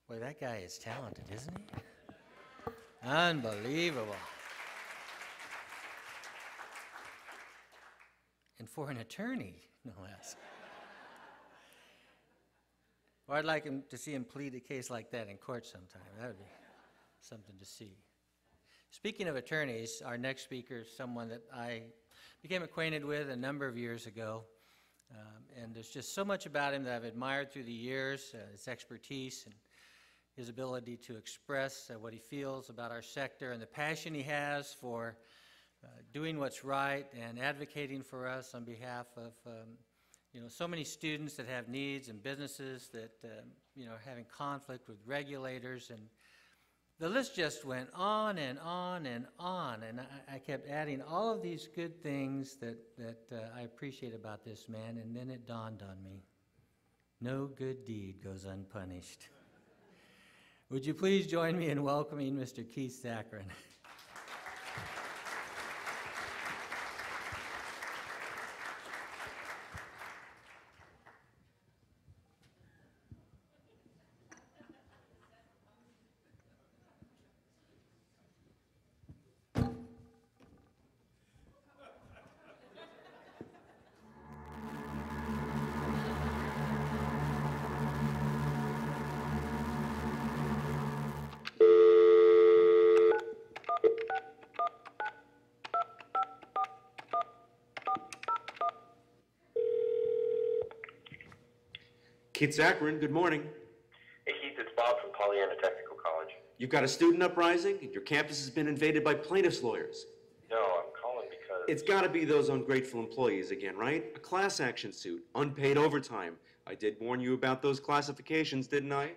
Boy, that guy is talented, isn't he? Unbelievable. And for an attorney, no less. Well, I'd like him to see him plead a case like that in court sometime. That would be something to see. Speaking of attorneys, our next speaker is someone that I became acquainted with a number of years ago. And there's just so much about him that I've admired through the years, his expertise and his ability to express what he feels about our sector and the passion he has for doing what's right and advocating for us on behalf of so many students that have needs and businesses that are having conflict with regulators, and the list just went on and on and on, and I kept adding all of these good things that I appreciate about this man, and then it dawned on me, no good deed goes unpunished. Would you please join me in welcoming Mr. Keith Zakarin? Keith Zakarin, good morning. Hey Keith, it's Bob from Pollyanna Technical College. You've got a student uprising, and your campus has been invaded by plaintiffs' lawyers. No, I'm calling because... It's got to be those ungrateful employees again, right? A class action suit, unpaid overtime. I did warn you about those classifications, didn't I?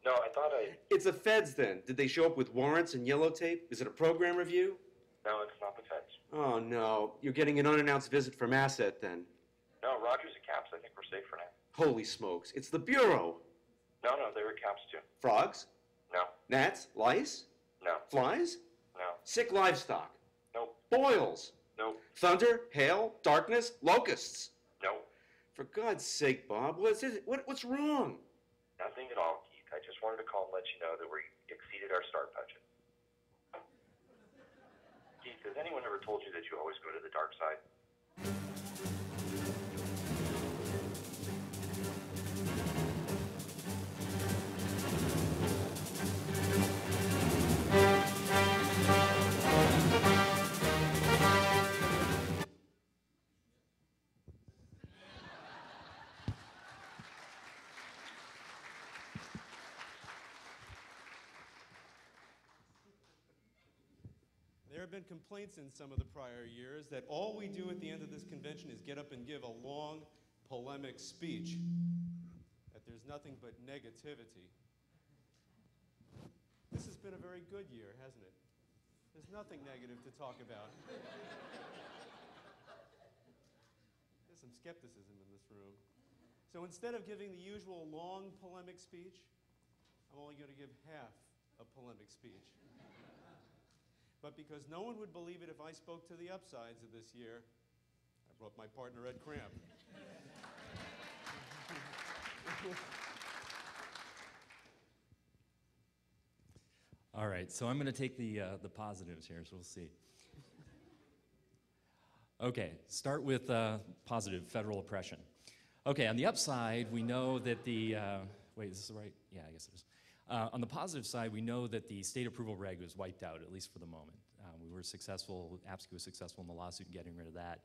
No, I thought It's the feds, then. Did they show up with warrants and yellow tape? Is it a program review? No, it's not the feds. Oh, no. You're getting an unannounced visit from Asset, then. No, Rogers at CAPPS. I think we're safe for now. Holy smokes. It's the Bureau. No, they were at CAPPS too. Frogs? No. Gnats? Lice? No. Flies? No. Sick livestock? Nope. Boils? Nope. Thunder? Hail? Darkness? Locusts? Nope. For God's sake, Bob, what's wrong? Nothing at all, Keith. I just wanted to call and let you know that we exceeded our start budget. Keith, has anyone ever told you that you always go to the dark side? There have been complaints in some of the prior years that all we do at the end of this convention is get up and give a long, polemic speech, that there's nothing but negativity. This has been a very good year, hasn't it? There's nothing negative to talk about. There's some skepticism in this room. So instead of giving the usual long polemic speech, I'm only going to give half a polemic speech. But because no one would believe it if I spoke to the upsides of this year, I brought my partner Ed Cramp. All right, so I'm going to take the positives here, so we'll see. Okay, start with positive federal oppression. Okay, on the upside, we know that the, wait, is this right? Yeah, I guess it is. On the positive side, we know that the state approval reg was wiped out, at least for the moment. We were successful, APSCU was successful in the lawsuit in getting rid of that.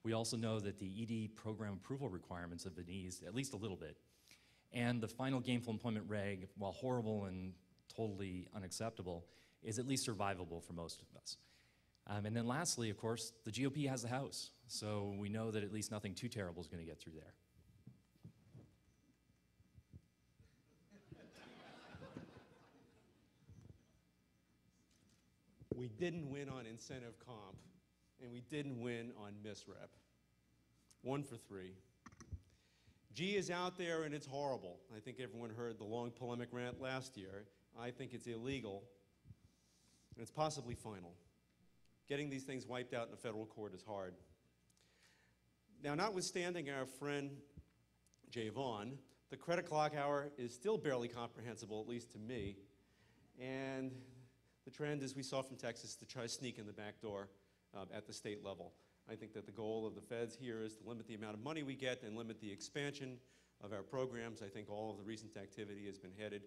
We also know that the ED program approval requirements have been eased at least a little bit. And the final gainful employment reg, while horrible and totally unacceptable, is at least survivable for most of us. And then lastly, of course, the GOP has the House. So we know that at least nothing too terrible is going to get through there. We didn't win on incentive comp, and we didn't win on misrep. 1 for 3. G is out there, and it's horrible. I think everyone heard the long polemic rant last year. I think it's illegal, and it's possibly final. Getting these things wiped out in a federal court is hard. Now, notwithstanding our friend Jay Vaughn The credit clock hour is still barely comprehensible, at least to me. And the trend, as we saw from Texas, to try to sneak in the back door at the state level. I think that the goal of the feds here is to limit the amount of money we get and limit the expansion of our programs. I think all of the recent activity has been headed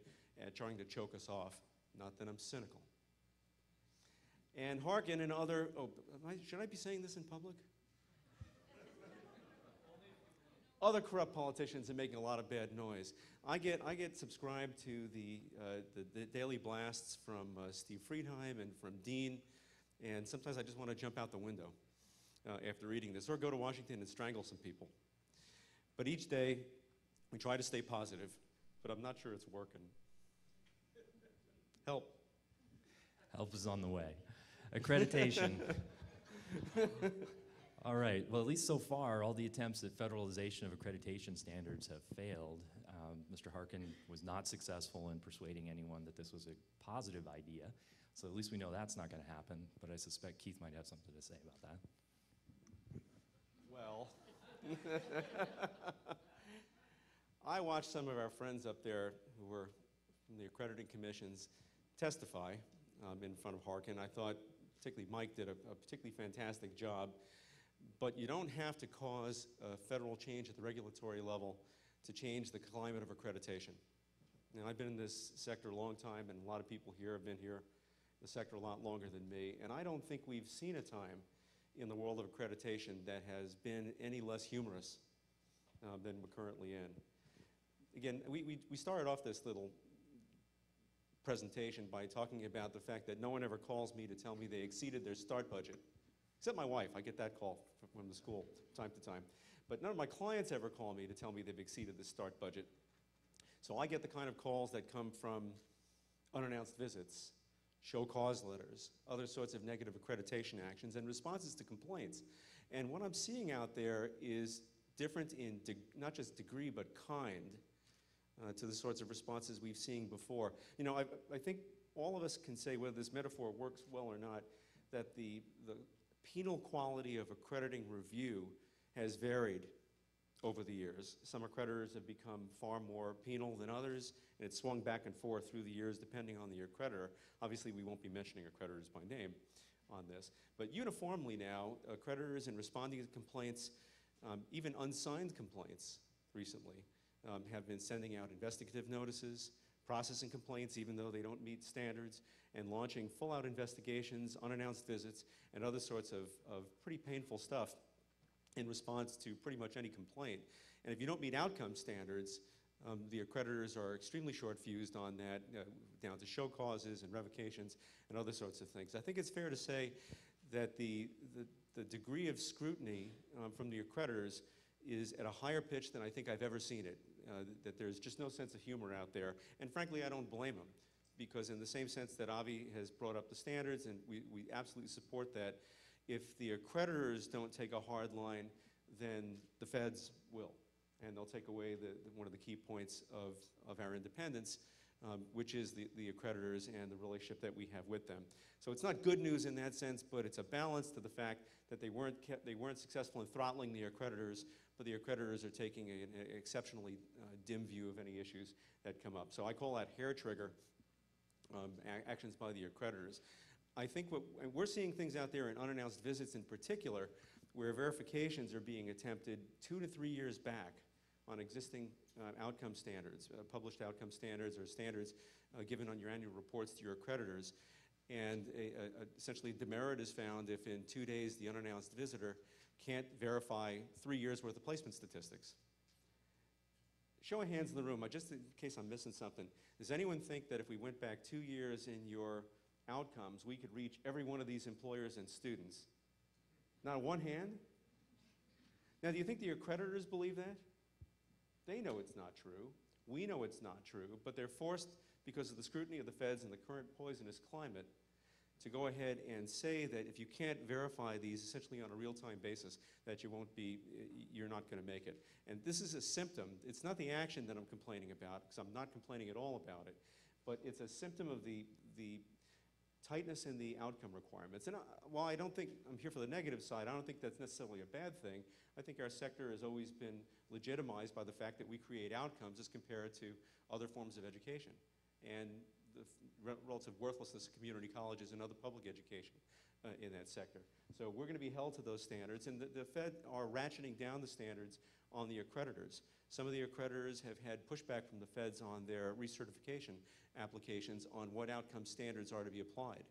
at trying to choke us off. Not that I'm cynical. And Harkin and other, should I be saying this in public? Other corrupt politicians are making a lot of bad noise. I get subscribed to the daily blasts from Steve Friedheim and from Dean, and sometimes I just want to jump out the window after reading this, or go to Washington and strangle some people. But each day, we try to stay positive, but I'm not sure it's working. Help. Help is on the way. Accreditation. All right, well, at least so far, all the attempts at federalization of accreditation standards have failed. Mr. Harkin was not successful in persuading anyone that this was a positive idea, so at least we know that's not going to happen, but I suspect Keith might have something to say about that. Well, I watched some of our friends up there who were from the accrediting commissions testify in front of Harkin. I thought particularly Mike did a particularly fantastic job, but you don't have to cause a federal change at the regulatory level to change the climate of accreditation. Now, I've been in this sector a long time, and a lot of people here have been here in the sector a lot longer than me, and I don't think we've seen a time in the world of accreditation that has been any less humorous than we're currently in. Again, we started off this little presentation by talking about the fact that no one ever calls me to tell me they exceeded their start budget, except my wife. I get that call from the school time to time. But none of my clients ever call me to tell me they've exceeded the start budget. So I get the kind of calls that come from unannounced visits, show cause letters, other sorts of negative accreditation actions, and responses to complaints. And what I'm seeing out there is different in not just degree, but kind to the sorts of responses we've seen before. You know, I think all of us can say, whether this metaphor works well or not, that the penal quality of accrediting review has varied over the years. Some accreditors have become far more penal than others, and it's swung back and forth through the years depending on the accreditor. Obviously, we won't be mentioning accreditors by name on this. But uniformly now, accreditors in responding to complaints, even unsigned complaints recently, have been sending out investigative notices, processing complaints even though they don't meet standards, and launching full-out investigations, unannounced visits, and other sorts of pretty painful stuff in response to pretty much any complaint. And if you don't meet outcome standards, the accreditors are extremely short-fused on that, down to show causes and revocations and other sorts of things. I think it's fair to say that the degree of scrutiny from the accreditors is at a higher pitch than I think I've ever seen it, that there's just no sense of humor out there. And frankly, I don't blame them, because in the same sense that Avi has brought up the standards, and we absolutely support that, if the accreditors don't take a hard line, then the feds will. And they'll take away one of the key points of our independence, which is the accreditors and the relationship that we have with them. So it's not good news in that sense, but it's a balance to the fact that they weren't successful in throttling the accreditors, but the accreditors are taking an exceptionally dim view of any issues that come up. So I call that hair trigger actions by the accreditors. I think we're seeing things out there in unannounced visits in particular, where verifications are being attempted 2 to 3 years back on existing outcome standards, published outcome standards or standards given on your annual reports to your accreditors. And essentially demerit is found if in 2 days the unannounced visitor can't verify 3 years worth of placement statistics. Show of hands in the room, just in case I'm missing something. Does anyone think that if we went back 2 years in your outcomes, we could reach every one of these employers and students? Not one hand? Now, do you think the accreditors believe that? They know it's not true. We know it's not true, but they're forced, because of the scrutiny of the feds and the current poisonous climate, to go ahead and say that if you can't verify these essentially on a real-time basis, that you're not going to make it. And this is a symptom. It's not the action that I'm complaining about, because I'm not complaining at all about it, but it's a symptom of the tightness in the outcome requirements. And while I don't think, I'm here for the negative side, I don't think that's necessarily a bad thing. I think our sector has always been legitimized by the fact that we create outcomes as compared to other forms of education, and the relative worthlessness of community colleges and other public education in that sector. So we're going to be held to those standards, and the Fed are ratcheting down the standards on the accreditors. Some of the accreditors have had pushback from the feds on their recertification applications on what outcome standards are to be applied,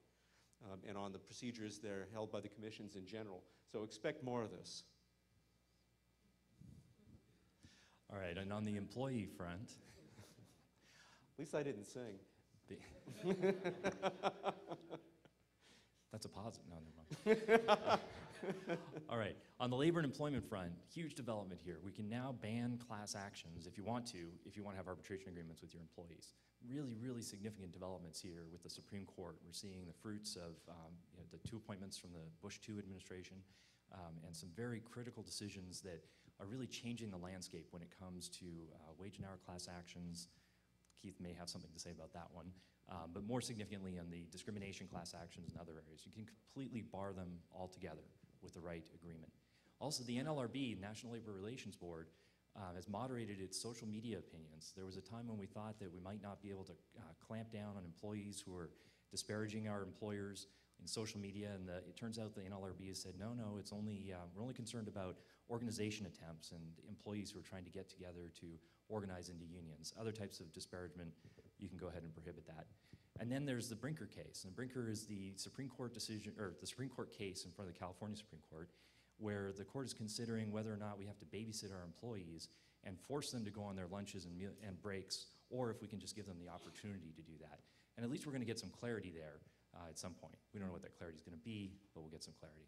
and on the procedures that are held by the commissions in general. So expect more of this. All right, and on the employee front, At least I didn't sing. that's a positive. No, never mind. All right, on the labor and employment front, huge development here. We can now ban class actions if you want to have arbitration agreements with your employees. Really, really significant developments here with the Supreme Court. We're seeing the fruits of the 2 appointments from the Bush II administration, and some very critical decisions that are really changing the landscape when it comes to wage and hour class actions. Keith may have something to say about that one. But more significantly on the discrimination class actions and other areas. You can completely bar them altogether with the right agreement. Also, the NLRB, National Labor Relations Board, has moderated its social media opinions. There was a time when we thought that we might not be able to clamp down on employees who are disparaging our employers in social media, and it turns out the NLRB has said, no, it's only, we're only concerned about organization attempts and employees who are trying to get together to organize into unions. Other types of disparagement, you can go ahead and prohibit that. And then there's the Brinker case. And Brinker is the Supreme Court decision, or the Supreme Court case in front of the California Supreme Court, where the court is considering whether or not we have to babysit our employees and force them to go on their lunches and breaks, or if we can just give them the opportunity to do that. And at least we're going to get some clarity there at some point. We don't know what that clarity is going to be, but we'll get some clarity.